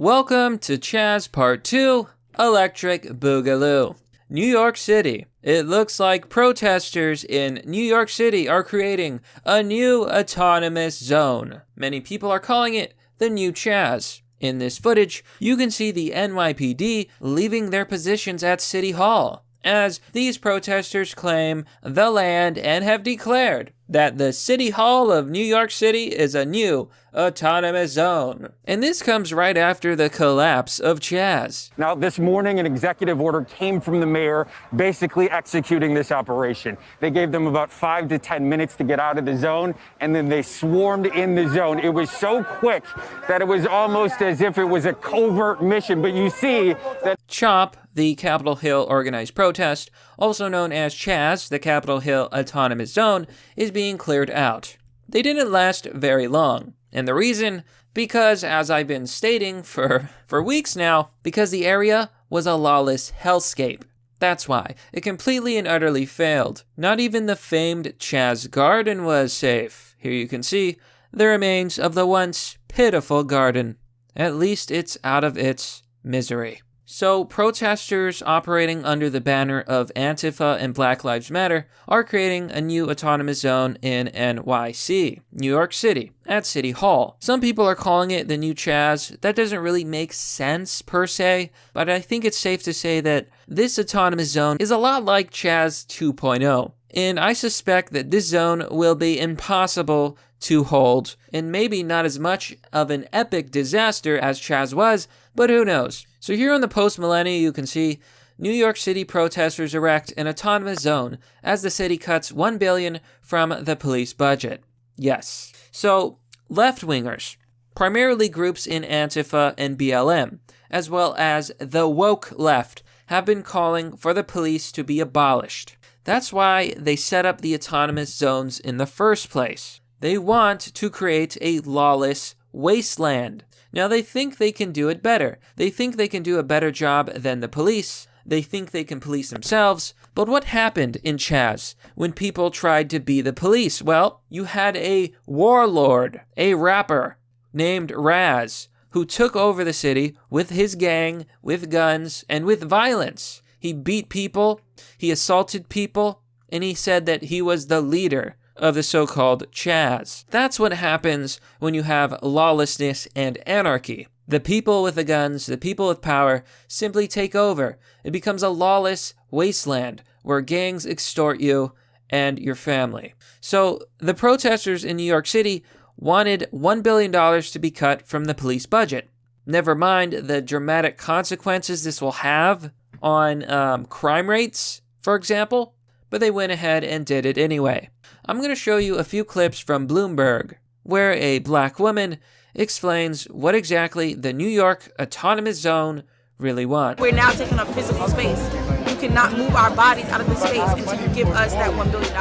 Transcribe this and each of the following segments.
Welcome to CHAZ Part 2, Electric Boogaloo. New York City. It looks like protesters in New York City are creating a new autonomous zone. Many people are calling it the new CHAZ. In this footage, you can see the NYPD leaving their positions at City Hall, as these protesters claim the land and have declared that the City Hall of New York City is a new autonomous zone. And this comes right after the collapse of CHAZ. Now, this morning, an executive order came from the mayor basically executing this operation. They gave them about 5 to 10 minutes to get out of the zone, and then they swarmed in the zone. It was so quick that it was almost as if it was a covert mission. But you see that CHOP, the Capitol Hill organized protest, also known as CHAZ, the Capitol Hill Autonomous Zone, is being cleared out. They didn't last very long. And the reason? Because, as I've been stating for weeks now, because the area was a lawless hellscape. That's why. It completely and utterly failed. Not even the famed CHAZ garden was safe. Here you can see the remains of the once pitiful garden. At least it's out of its misery. So, protesters operating under the banner of Antifa and Black Lives Matter are creating a new autonomous zone in NYC, New York City, at City Hall. Some people are calling it the new CHAZ. That doesn't really make sense per se, but I think it's safe to say that this autonomous zone is a lot like CHAZ 2.0. And I suspect that this zone will be impossible to hold, and maybe not as much of an epic disaster as CHAZ was, but who knows. So here on the post-millennium, you can see New York City Protestors Erect an autonomous zone as the city cuts $1 billion from the police budget. Yes. So, left-wingers, primarily groups in Antifa and BLM, as well as the woke left, have been calling for the police to be abolished. That's why they set up the autonomous zones in the first place. They want to create a lawless wasteland. Now, they think they can do it better. They think they can do a better job than the police. They think they can police themselves. But what happened in CHAZ when people tried to be the police? Well, you had a warlord, a rapper named Raz, who took over the city with his gang, with guns, and with violence. He beat people, he assaulted people, and he said that he was the leader of the so-called CHAZ. That's what happens when you have lawlessness and anarchy. The people with the guns, the people with power, simply take over. It becomes a lawless wasteland where gangs extort you and your family. So the protesters in New York City wanted $1 billion to be cut from the police budget. Never mind the dramatic consequences this will have on crime rates, for example, but they went ahead and did it anyway. I'm going to show you a few clips from Bloomberg, where a black woman explains what exactly the New York Autonomous Zone really wants. We're now taking up physical space. You cannot move our bodies out of the space until you give us that $1 billion.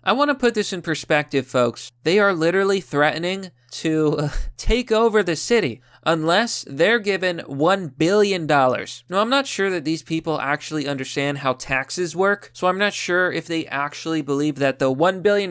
I want to put this in perspective, folks. They are literally threatening to take over the city unless they're given $1 billion. Now, I'm not sure that these people actually understand how taxes work, so I'm not sure if they actually believe that the $1 billion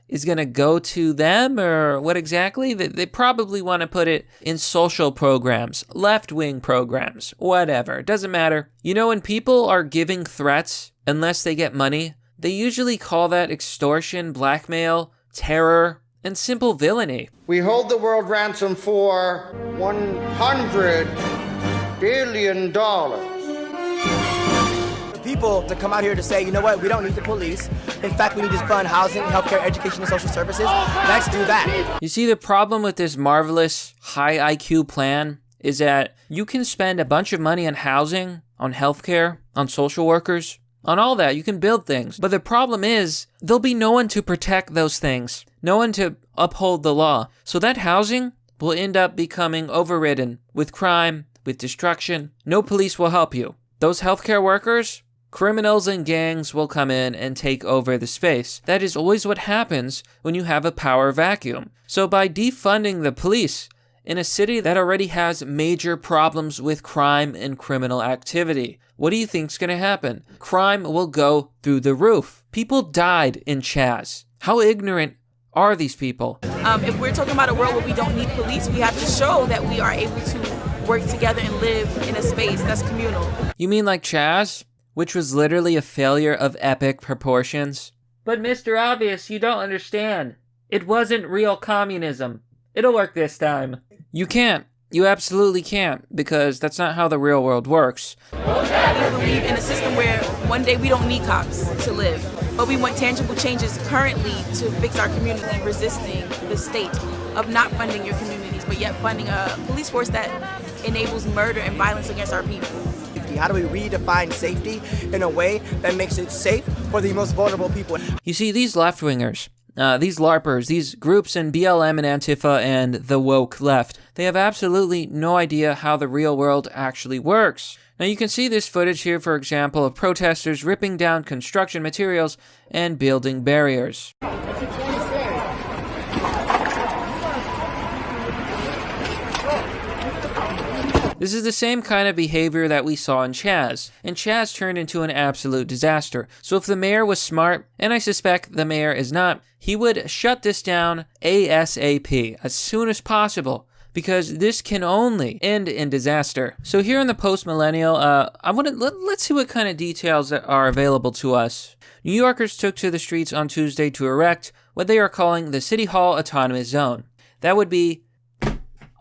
is going to go to them or what exactly. They probably want to put it in social programs, left-wing programs, whatever. It doesn't matter. You know, when people are giving threats, unless they get money, they usually call that extortion, blackmail, terror, and simple villainy. We hold the world ransom for $100 billion. People to come out here to say, you know what, we don't need the police. In fact, we need to fund housing, healthcare, education, and social services. Let's do that. You see, the problem with this marvelous high IQ plan is that you can spend a bunch of money on housing, on healthcare, on social workers, on all that. You can build things. But the problem is, there'll be no one to protect those things. No one to uphold the law. So that housing will end up becoming overridden with crime, with destruction. No police will help you. Those healthcare workers, criminals and gangs will come in and take over the space. That is always what happens when you have a power vacuum. So by defunding the police in a city that already has major problems with crime and criminal activity, what do you think's going to happen? Crime will go through the roof. People died in CHAZ. How ignorant are these people? If we're talking about a world where we don't need police, we have to show that we are able to work together and live in a space that's communal. You mean like CHAZ, which was literally a failure of epic proportions? But Mr. Obvious, you don't understand. It wasn't real communism. It'll work this time. You can't. You absolutely can't, because that's not how the real world works. We believe in a system where one day we don't need cops to live, but we want tangible changes currently to fix our community, resisting the state of not funding your communities, but yet funding a police force that enables murder and violence against our people. How do we redefine safety in a way that makes it safe for the most vulnerable people? You see, these left-wingers, these LARPers, these groups in BLM and Antifa and the woke left, they have absolutely no idea how the real world actually works. Now you can see this footage here, for example, of protesters ripping down construction materials and building barriers. This is the same kind of behavior that we saw in CHAZ, and CHAZ turned into an absolute disaster. So if the mayor was smart, and I suspect the mayor is not, he would shut this down ASAP, as soon as possible, because this can only end in disaster. So here in the post-millennial, let's see what kind of details that are available to us. New Yorkers took to the streets on Tuesday to erect what they are calling the City Hall Autonomous Zone. That would be,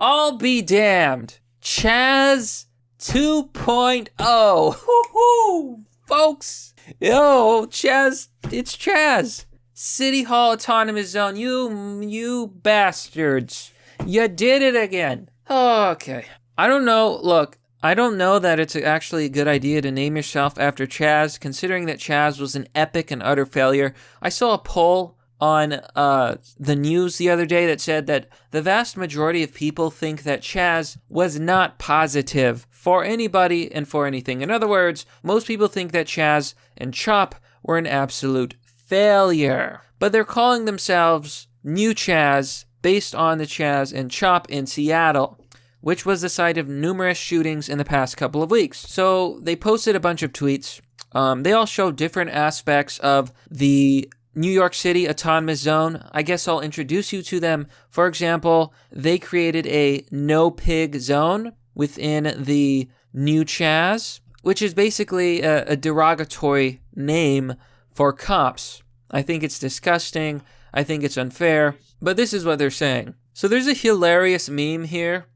I'll be damned, CHAZ 2.0. Woohoo, folks. Yo, CHAZ, it's CHAZ. City Hall Autonomous Zone. You bastards. You did it again. Okay. I don't know. Look, I don't know that it's actually a good idea to name yourself after CHAZ, considering that CHAZ was an epic and utter failure. I saw a poll on the news the other day that said that the vast majority of people think that CHAZ was not positive for anybody and for anything. In other words, most people think that CHAZ and CHOP were an absolute failure. But they're calling themselves New CHAZ based on the CHAZ and CHOP in Seattle, which was the site of numerous shootings in the past couple of weeks. So they posted a bunch of tweets. They all show different aspects of the New York City Autonomous Zone. I guess I'll introduce you to them. For example, they created a no pig zone within the New CHAZ, which is basically a derogatory name for cops. I think it's disgusting. I think it's unfair. But this is what they're saying. So there's a hilarious meme here.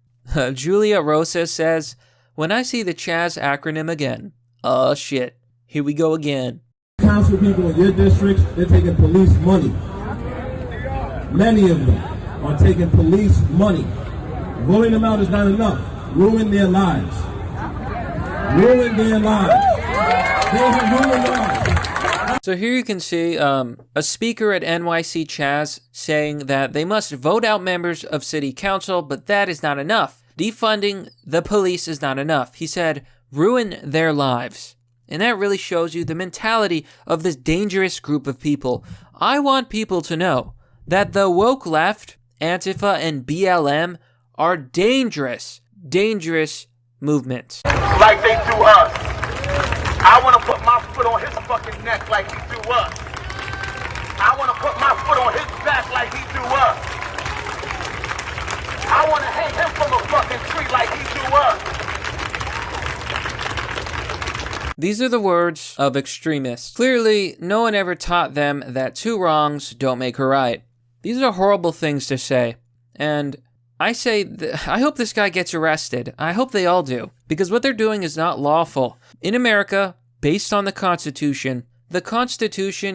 Julia Rosa says, "When I see the CHAZ acronym again, oh shit, here we go again." Council people in your districts, they're taking police money. Many of them are taking police money. Rolling them out is not enough. Ruin their lives. Ruin their lives. They have ruined lives. So here you can see a speaker at NYC CHAZ saying that they must vote out members of city council, but that is not enough. Defunding the police is not enough. He said, ruin their lives. And that really shows you the mentality of this dangerous group of people. I want people to know that the woke left, Antifa, and BLM are dangerous, dangerous movements. Like they do us. I want to put my foot on his fucking neck like he do us. I want to put my foot on his back like he do us. I want to hang him from a fucking tree like he do us. These are the words of extremists. Clearly, no one ever taught them that two wrongs don't make a right. These are horrible things to say. And I say, I hope this guy gets arrested. I hope they all do. Because what they're doing is not lawful. In America, based on the Constitution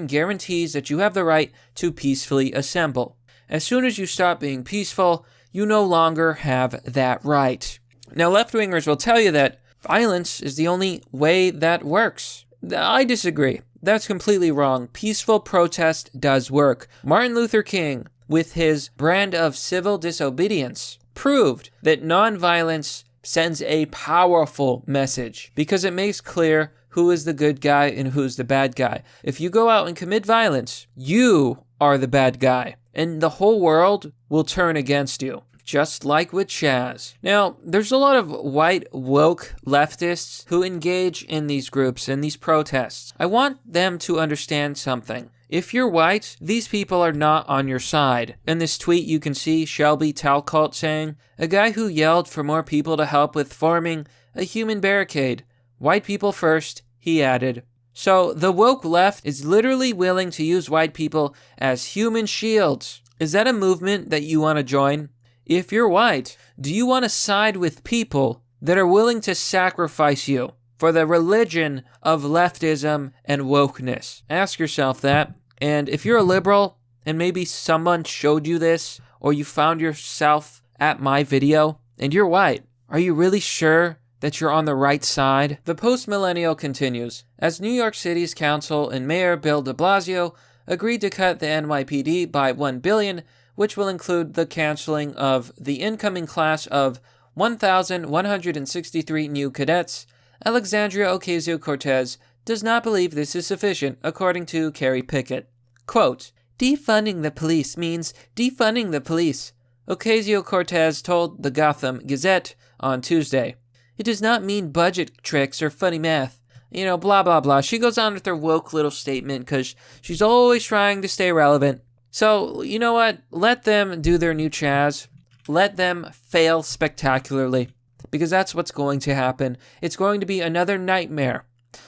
guarantees that you have the right to peacefully assemble. As soon as you stop being peaceful, you no longer have that right. Now, left-wingers will tell you that violence is the only way that works. I disagree. That's completely wrong. Peaceful protest does work. Martin Luther King, with his brand of civil disobedience, proved that nonviolence sends a powerful message because it makes clear who is the good guy and who's the bad guy. If you go out and commit violence, you are the bad guy, and the whole world will turn against you. Just like with CHAZ. Now, there's a lot of white woke leftists who engage in these groups and these protests. I want them to understand something. If you're white, these people are not on your side. In this tweet, you can see Shelby Talcott saying, "A guy who yelled for more people to help with forming a human barricade. White people first," he added. So the woke left is literally willing to use white people as human shields. Is that a movement that you want to join? If you're white, do you want to side with people that are willing to sacrifice you for the religion of leftism and wokeness? Ask yourself that. And if you're a liberal and maybe someone showed you this, or you found yourself at my video and you're white, are you really sure that you're on the right side? The post-millennial continues. As New York City's council and Mayor Bill de Blasio agreed to cut the NYPD by $1 billion, which will include the canceling of the incoming class of 1,163 new cadets, Alexandria Ocasio-Cortez does not believe this is sufficient, according to Carrie Pickett. Quote, "Defunding the police means defunding the police," Ocasio-Cortez told the Gotham Gazette on Tuesday. "It does not mean budget tricks or funny math. Blah, blah, blah." She goes on with her woke little statement because she's always trying to stay relevant. So, you know what? Let them do their new CHAZ. Let them fail spectacularly, because that's what's going to happen. It's going to be another nightmare.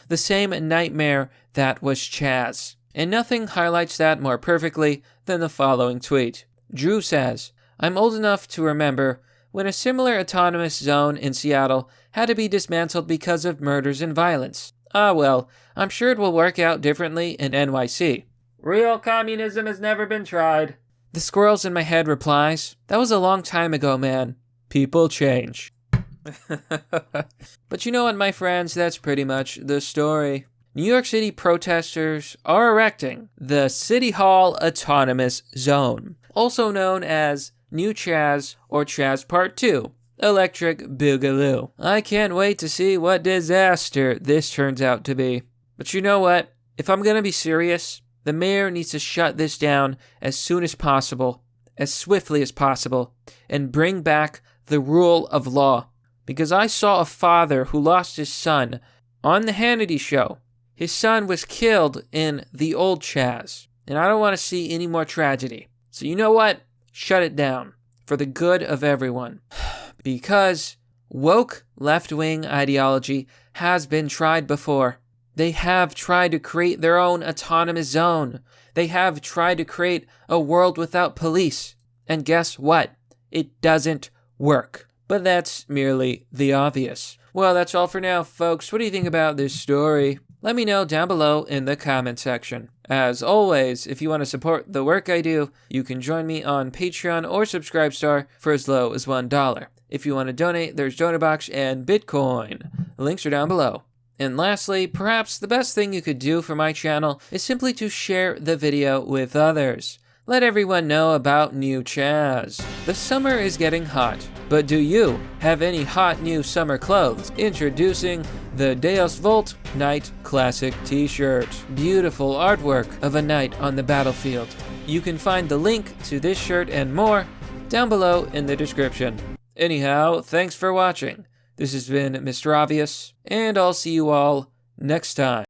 The same nightmare that was CHAZ. And nothing highlights that more perfectly than the following tweet. Drew says, "I'm old enough to remember when a similar autonomous zone in Seattle had to be dismantled because of murders and violence. Ah well, I'm sure it will work out differently in NYC. Real communism has never been tried." The squirrels in my head replies, "That was a long time ago, man. People change." But you know what, my friends, that's pretty much the story. New York City protesters are erecting the City Hall Autonomous Zone, also known as New CHAZ or CHAZ Part 2, Electric Boogaloo. I can't wait to see what disaster this turns out to be. But you know what? If I'm gonna be serious, the mayor needs to shut this down as soon as possible, as swiftly as possible, and bring back the rule of law. Because I saw a father who lost his son on the Hannity show. His son was killed in the old CHAZ, and I don't want to see any more tragedy. So you know what? Shut it down for the good of everyone. Because woke left-wing ideology has been tried before. They have tried to create their own autonomous zone. They have tried to create a world without police. And guess what? It doesn't work. But that's merely the obvious. Well, that's all for now, folks. What do you think about this story? Let me know down below in the comment section. As always, if you want to support the work I do, you can join me on Patreon or Subscribestar for as low as $1. If you want to donate, there's DonorBox and Bitcoin. Links are down below. And lastly, perhaps the best thing you could do for my channel is simply to share the video with others. Let everyone know about new CHAZ. The summer is getting hot, but do you have any hot new summer clothes? Introducing the Deus Vult Night Classic t-shirt. Beautiful artwork of a knight on the battlefield. You can find the link to this shirt and more down below in the description. Anyhow, thanks for watching. This has been Mr. Obvious, and I'll see you all next time.